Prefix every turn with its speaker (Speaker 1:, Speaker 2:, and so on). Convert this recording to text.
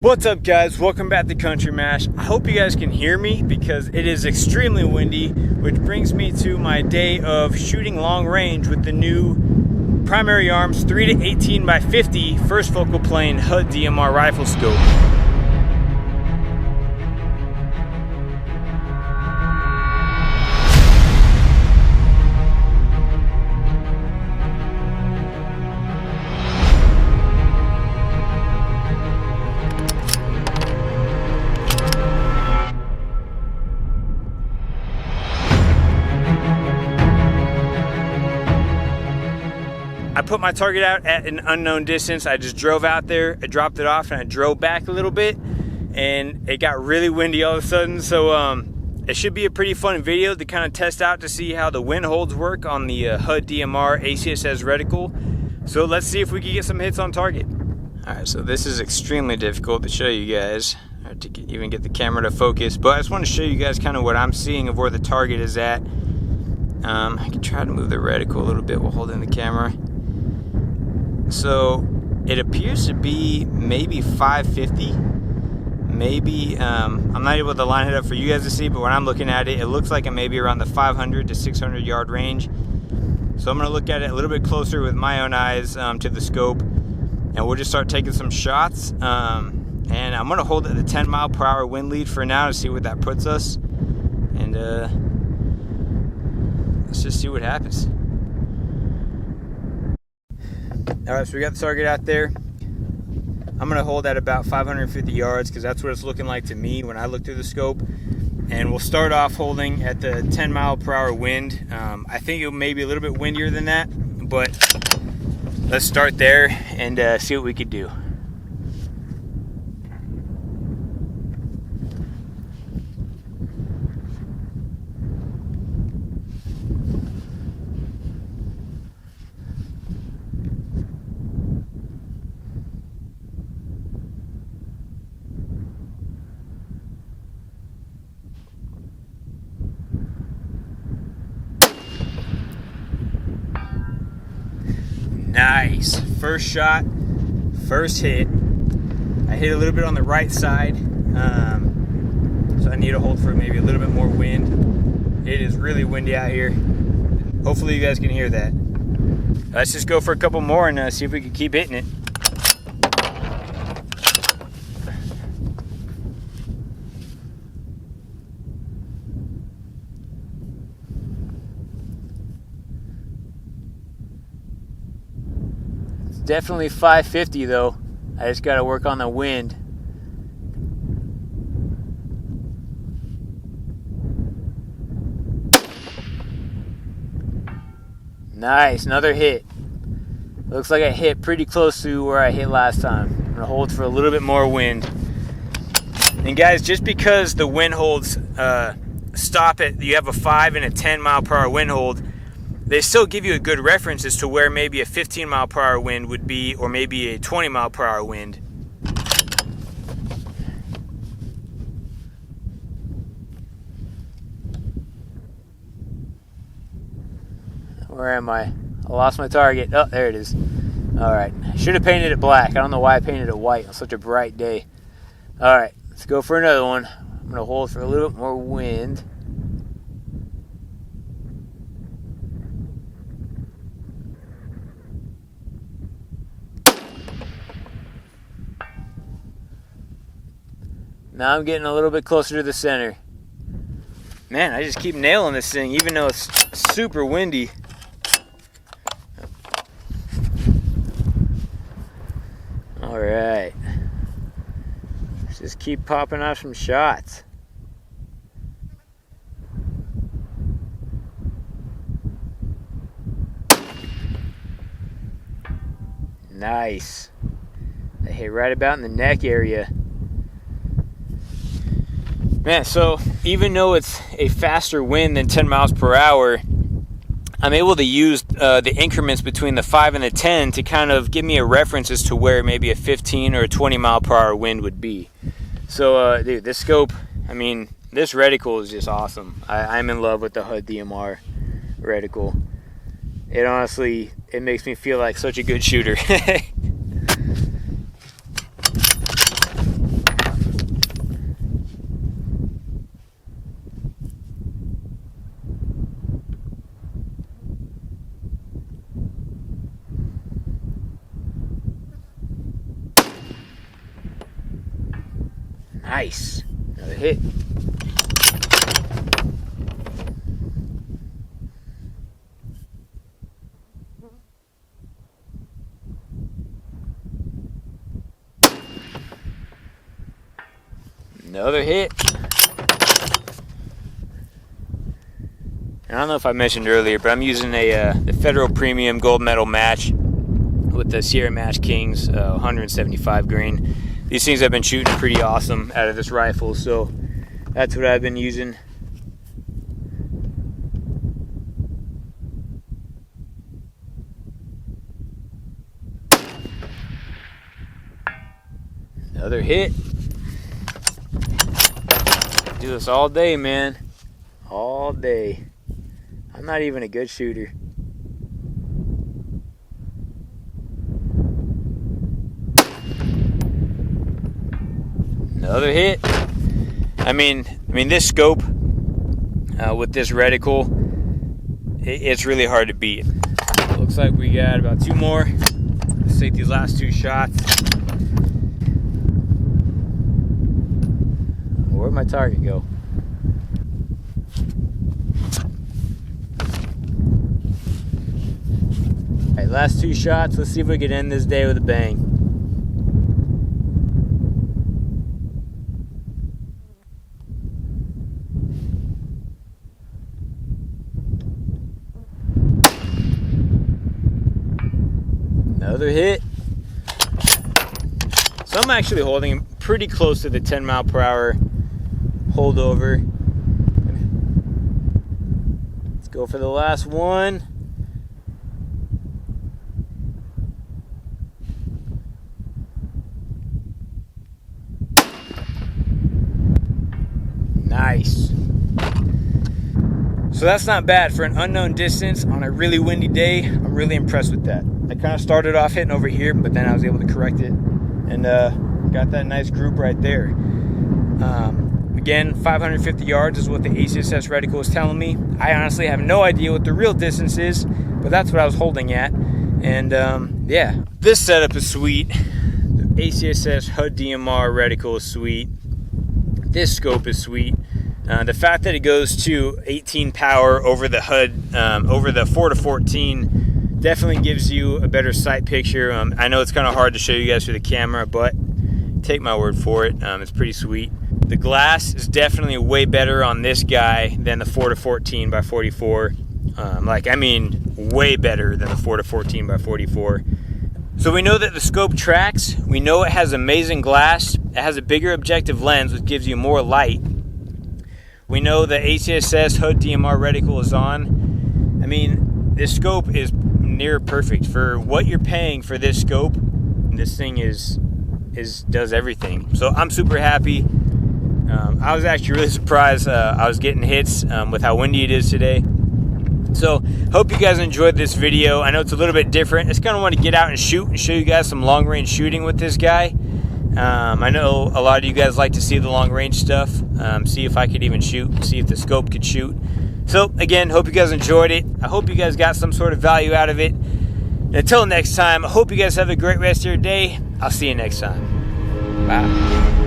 Speaker 1: What's up, guys? Welcome back to Country Mash. I hope you guys can hear me because it is extremely windy, which brings me to my day of shooting long range with the new Primary Arms 3-18x50 first focal plane HUD DMR rifle scope. I put my target out at an unknown distance. I just drove out there, I dropped it off, and I drove back a little bit, and it got really windy all of a sudden. So it should be a pretty fun video to kind of test out to see how the wind holds work on the HUD DMR ACSS reticle. So let's see if we can get some hits on target. All right, so this is extremely difficult to show you guys, or to even get the camera to focus, but I just want to show you guys kind of what I'm seeing of where the target is at. I can try to move the reticle a little bit while holding the camera. So it appears to be maybe 550, maybe, I'm not able to line it up for you guys to see, but when I'm looking at it, it looks like it may be around the 500 to 600 yard range. So I'm going to look at it a little bit closer with my own eyes to the scope, and we'll just start taking some shots. And I'm going to hold it at the 10 mile per hour wind lead for now to see what that puts us. And let's just see what happens. Alright, so we got the target out there. I'm going to hold at about 550 yards because that's what it's looking like to me when I look through the scope. And we'll start off holding at the 10 mile per hour wind. I think it may be a little bit windier than that, but let's start there and see what we could do. Nice. First shot, first hit. I hit a little bit on the right side, so I need to hold for maybe a little bit more wind. It is really windy out here. Hopefully you guys can hear that. Let's just go for a couple more and see if we can keep hitting it. Definitely 550 though. I just got to work on the wind. Nice, another hit. Looks like I hit pretty close to where I hit last time. I'm gonna hold for a little bit more wind. And guys, just because the wind holds stop at, you have a 5 and a 10 mile per hour wind hold, they still give you a good reference as to where maybe a 15 mile per hour wind would be, or maybe a 20 mile per hour wind. Where am I? I lost my target. Oh, there it is. All right. I should have painted it black. I don't know why I painted it white on such a bright day. All right, let's go for another one. I'm going to hold for a little bit more wind. Now I'm getting a little bit closer to the center. Man, I just keep nailing this thing even though it's super windy. All right. Let's just keep popping out some shots. Nice. I hit right about in the neck area. Man, so even though it's a faster wind than 10 miles per hour, I'm able to use the increments between the 5 and the 10 to kind of give me a reference as to where maybe a 15 or a 20 mile per hour wind would be. So, dude, this scope, I mean, this reticle is just awesome. I'm in love with the HUD DMR reticle. It honestly, it makes me feel like such a good shooter. Nice. Another hit. Another hit. I don't know if I mentioned earlier, but I'm using the Federal Premium Gold Medal match with the Sierra Match Kings 175 grain. These things have been shooting pretty awesome out of this rifle, so that's what I've been using. Another hit. Do this all day, man. All day. I'm not even a good shooter. Another hit. I mean this scope with this reticle, it's really hard to beat. Looks like we got about 2 more. Let's take these last 2 shots. Where'd my target go? Alright, last 2 shots. Let's see if we can end this day with a bang. Another hit. So I'm actually holding him pretty close to the 10 mile per hour holdover. Let's go for the last one. Nice. So that's not bad for an unknown distance on a really windy day. I'm really impressed with that. I kind of started off hitting over here, but then I was able to correct it and got that nice group right there. Again, 550 yards is what the ACSS reticle is telling me. I honestly have no idea what the real distance is, but that's what I was holding at. And yeah, this setup is sweet. The ACSS HUD DMR reticle is sweet. This scope is sweet. The fact that it goes to 18 power over the HUD, over the 4-14, definitely gives you a better sight picture. I know it's kind of hard to show you guys through the camera, but take my word for it. It's pretty sweet. The glass is definitely way better on this guy than the 4-14 by 44. I mean, way better than the 4-14 by 44. So we know that the scope tracks. We know it has amazing glass. It has a bigger objective lens, which gives you more light. We know the ACSS HUD DMR reticle is on. I mean, this scope is near perfect for what you're paying for this scope. This thing does everything. So I'm super happy. I was actually really surprised. I was getting hits with how windy it is today. So hope you guys enjoyed this video. I know it's a little bit different. I just kind of want to get out and shoot and show you guys some long range shooting with this guy. I know a lot of you guys like to see the long range stuff, see if I could even shoot, see if the scope could shoot. So again, hope you guys enjoyed it. I hope you guys got some sort of value out of it. And until next time, I hope you guys have a great rest of your day. I'll see you next time. Bye.